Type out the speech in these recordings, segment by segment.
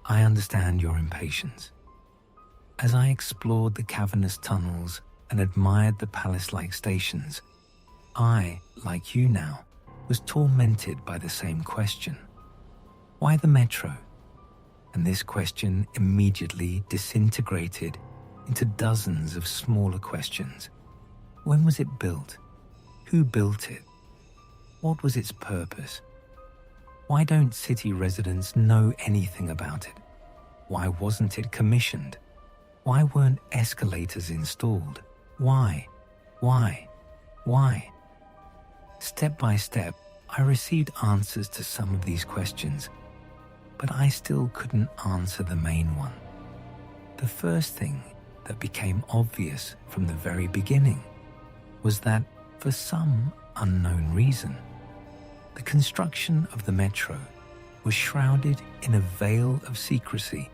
I understand your impatience. As I explored the cavernous tunnels and admired the palace-like stations, I, like you now, was tormented by the same question. Why the metro? And this question immediately disintegrated into dozens of smaller questions. When was it built? Who built it? What was its purpose? Why don't city residents know anything about it? Why wasn't it commissioned? Why weren't escalators installed? Why? Step by step, I received answers to some of these questions, but I still couldn't answer the main one. The first thing that became obvious from the very beginning was that, for some unknown reason, the construction of the metro was shrouded in a veil of secrecy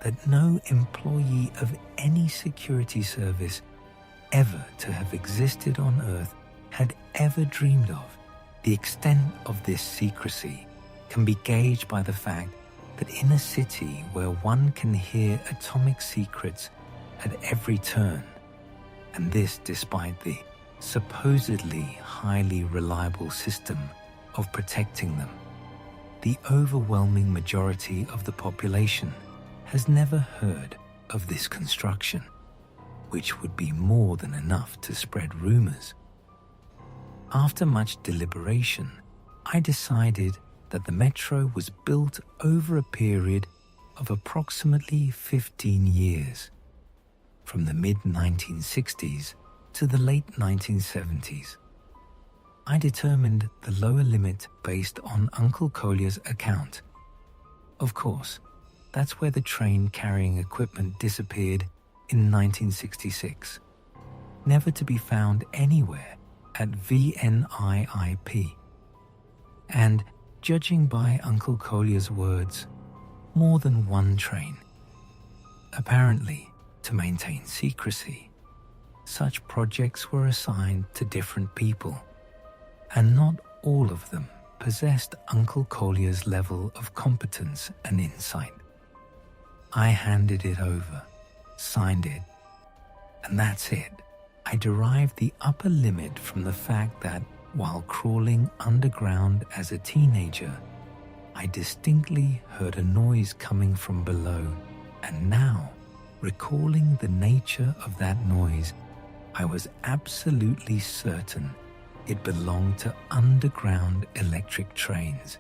that no employee of any security service ever to have existed on Earth had ever dreamed of. The extent of this secrecy can be gauged by the fact that in a city where one can hear atomic secrets at every turn, and this despite the supposedly highly reliable system of protecting them, the overwhelming majority of the population has never heard of this construction, which would be more than enough to spread rumors. After much deliberation, I decided that the metro was built over a period of approximately 15 years, from the mid-1960s to the late 1970s. I determined the lower limit based on Uncle Collier's account. Of course, that's where the train carrying equipment disappeared in 1966, never to be found anywhere at VNIIP. And, judging by Uncle Collier's words, more than one train. Apparently, to maintain secrecy, such projects were assigned to different people, and not all of them possessed Uncle Collier's level of competence and insight. I handed it over, signed it, and that's it. I derived the upper limit from the fact that, while crawling underground as a teenager, I distinctly heard a noise coming from below, and now, recalling the nature of that noise, I was absolutely certain it belonged to underground electric trains.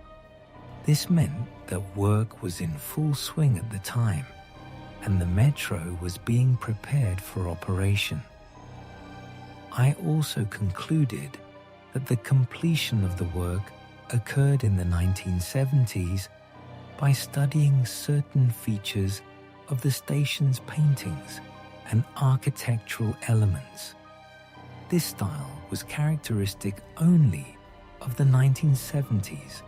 This meant that work was in full swing at the time, and the metro was being prepared for operation. I also concluded that the completion of the work occurred in the 1970s by studying certain features of the station's paintings and architectural elements. This style was characteristic only of the 1970s,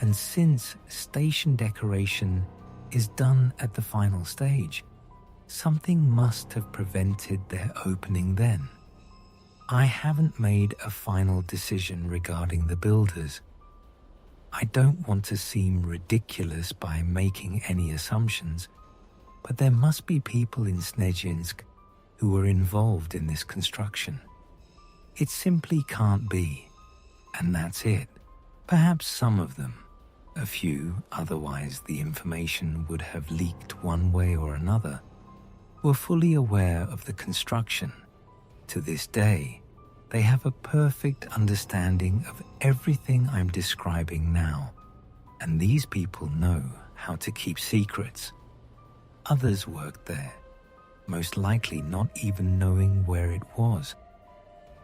and since station decoration is done at the final stage, something must have prevented their opening then. I haven't made a final decision regarding the builders. I don't want to seem ridiculous by making any assumptions, but there must be people in Snezhinsk who were involved in this construction. It simply can't be, and that's it. Perhaps some of them, a few, otherwise the information would have leaked one way or another, were fully aware of the construction. To this day, they have a perfect understanding of everything I'm describing now, and these people know how to keep secrets. Others worked there, most likely not even knowing where it was.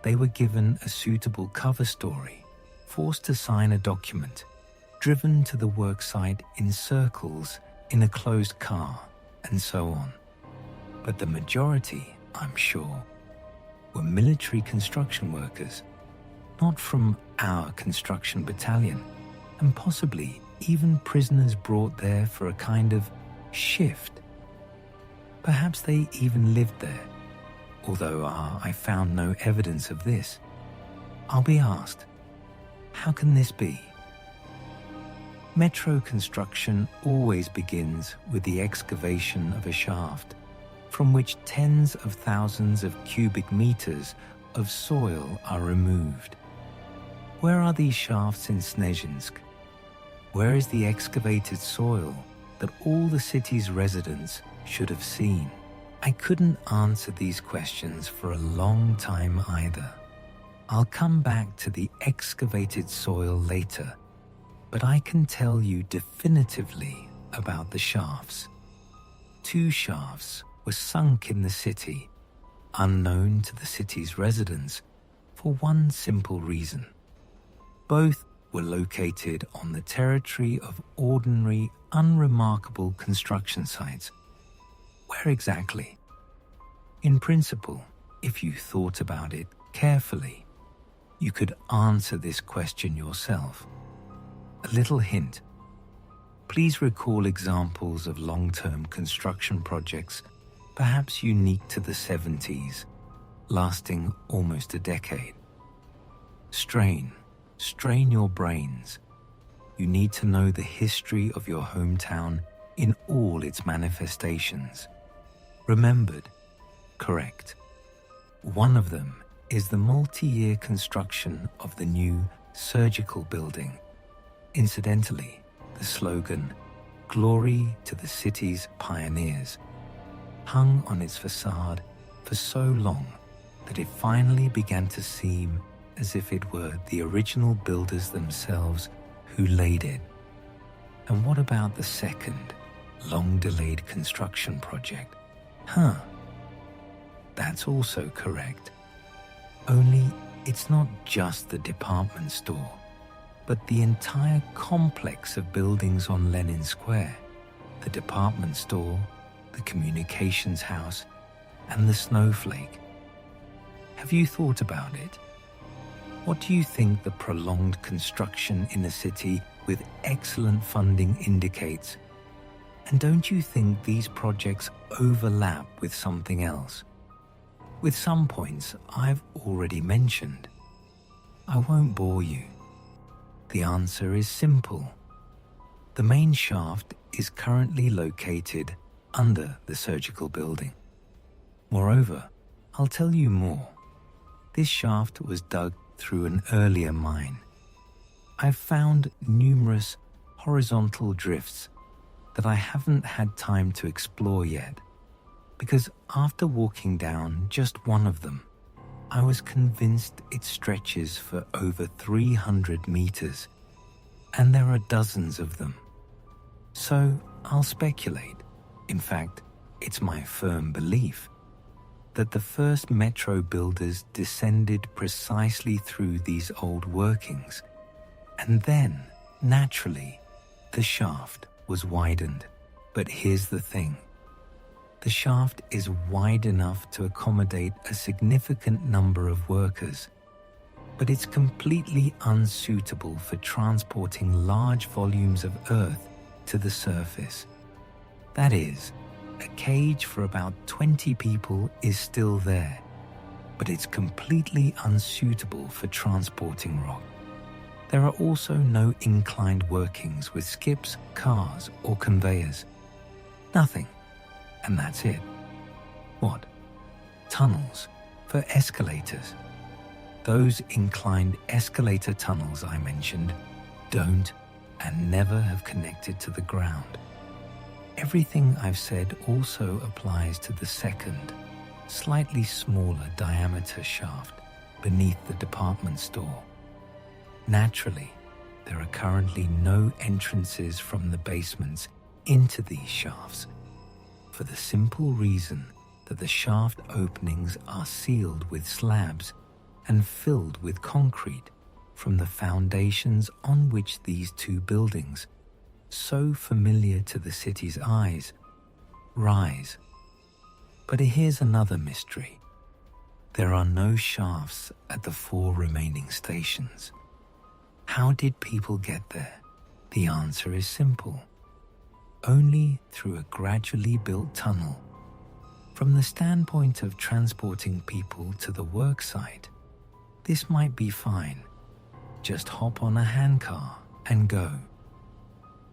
They were given a suitable cover story, forced to sign a document, driven to the worksite in circles in a closed car, and so on. But the majority, I'm sure, were military construction workers, not from our construction battalion, and possibly even prisoners brought there for a kind of shift. Perhaps they even lived there, although I found no evidence of this. I'll be asked, how can this be? Metro construction always begins with the excavation of a shaft, from which tens of thousands of cubic meters of soil are removed. Where are these shafts in Snezhinsk? Where is the excavated soil that all the city's residents should have seen? I couldn't answer these questions for a long time either. I'll come back to the excavated soil later, but I can tell you definitively about the shafts. 2 shafts were sunk in the city, unknown to the city's residents, for one simple reason. Both were located on the territory of ordinary, unremarkable construction sites. Where exactly? In principle, if you thought about it carefully, you could answer this question yourself. A little hint. Please recall examples of long-term construction projects, perhaps unique to the 70s, lasting almost a decade. Strain your brains. You need to know the history of your hometown in all its manifestations. Remembered, correct. One of them is the multi-year construction of the new surgical building. Incidentally, the slogan, "Glory to the city's pioneers," hung on its facade for so long that it finally began to seem as if it were the original builders themselves who laid it. And what about the second, long-delayed construction project? That's also correct. Only it's not just the department store, but the entire complex of buildings on Lenin Square, the department store, the communications house, and the snowflake. Have you thought about it? What do you think the prolonged construction in a city with excellent funding indicates? And don't you think these projects overlap with something else? With some points I've already mentioned. I won't bore you. The answer is simple. The main shaft is currently located under the surgical building. Moreover, I'll tell you more. This shaft was dug through an earlier mine. I've found numerous horizontal drifts that I haven't had time to explore yet, because after walking down just one of them, I was convinced it stretches for over 300 meters, and there are dozens of them. So I'll speculate, in fact, it's my firm belief, that the first metro builders descended precisely through these old workings, and then, naturally, the shaft was widened. But here's the thing. The shaft is wide enough to accommodate a significant number of workers, but it's completely unsuitable for transporting large volumes of earth to the surface. That is, a cage for about 20 people is still there, but it's completely unsuitable for transporting rock. There are also no inclined workings with skips, cars, or conveyors. Nothing. And that's it. What? Tunnels for escalators. Those inclined escalator tunnels I mentioned don't and never have connected to the ground. Everything I've said also applies to the second, slightly smaller diameter shaft beneath the department store. Naturally, there are currently no entrances from the basements into these shafts, for the simple reason that the shaft openings are sealed with slabs and filled with concrete from the foundations on which these 2 buildings, so familiar to the city's eyes, rise. But here's another mystery. There are no shafts at the 4 remaining stations. How did people get there? The answer is simple. Only through a gradually built tunnel. From the standpoint of transporting people to the work site, this might be fine. Just hop on a handcar and go.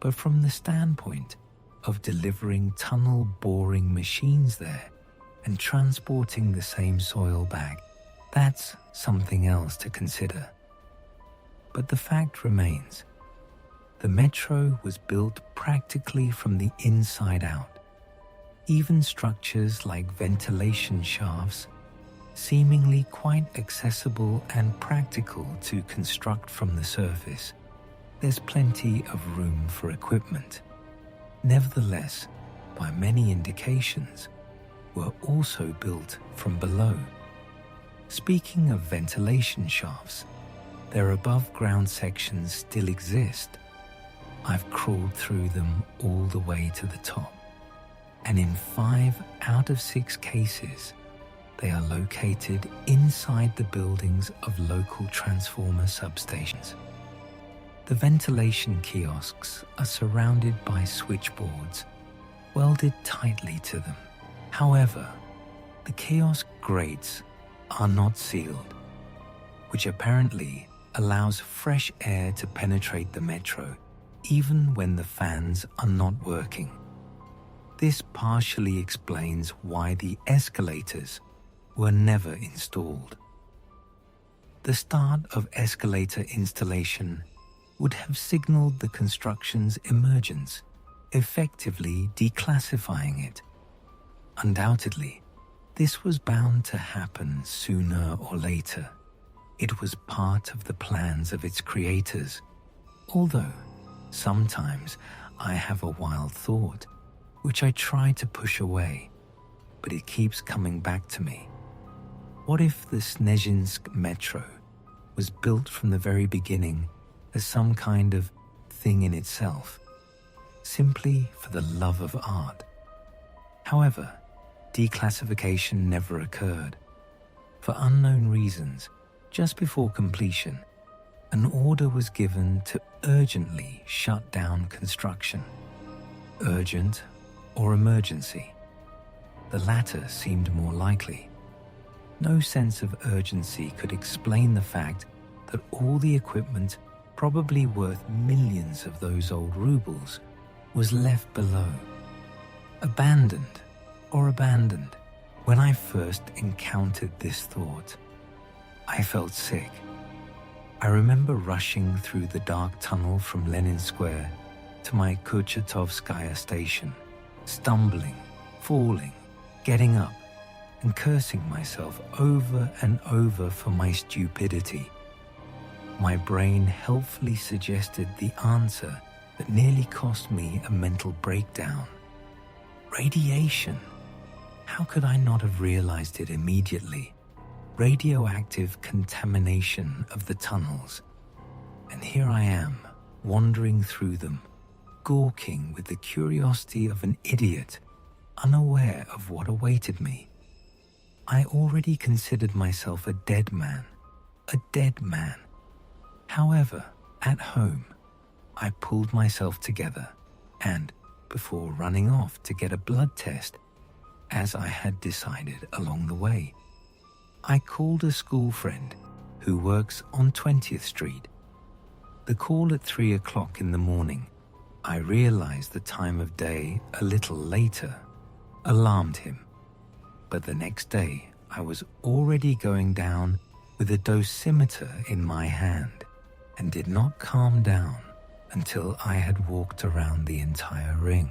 but from the standpoint of delivering tunnel boring machines there and transporting the same soil back, that's something else to consider. But the fact remains, the metro was built practically from the inside out. Even structures like ventilation shafts, seemingly quite accessible and practical to construct from the surface, there's plenty of room for equipment. Nevertheless, by many indications, were also built from below. Speaking of ventilation shafts, their above-ground sections still exist. I've crawled through them all the way to the top, and in 5 out of 6 cases, they are located inside the buildings of local transformer substations. The ventilation kiosks are surrounded by switchboards welded tightly to them. However, the kiosk grates are not sealed, which apparently allows fresh air to penetrate the metro even when the fans are not working. This partially explains why the escalators were never installed. The start of escalator installation would have signaled the construction's emergence, effectively declassifying it. Undoubtedly, this was bound to happen sooner or later. It was part of the plans of its creators, although sometimes I have a wild thought, which I try to push away, but it keeps coming back to me. What if the Snezhinsk metro was built from the very beginning as some kind of thing in itself, simply for the love of art? However, declassification never occurred. For unknown reasons, just before completion, an order was given to urgently shut down construction. Urgent or emergency? The latter seemed more likely. No sense of urgency could explain the fact that all the equipment, probably worth millions of those old rubles, was left below. Abandoned. When I first encountered this thought, I felt sick. I remember rushing through the dark tunnel from Lenin Square to my Kurchatovskaya station, stumbling, falling, getting up, and cursing myself over and over for my stupidity. My brain helpfully suggested the answer that nearly cost me a mental breakdown. Radiation. How could I not have realized it immediately? Radioactive contamination of the tunnels. And here I am, wandering through them, gawking with the curiosity of an idiot, unaware of what awaited me. I already considered myself a dead man. However, at home, I pulled myself together and, before running off to get a blood test, as I had decided along the way, I called a school friend who works on 20th Street. The call at 3 o'clock in the morning, I realized the time of day a little later, alarmed him. But the next day, I was already going down with a dosimeter in my hand and did not calm down until I had walked around the entire ring.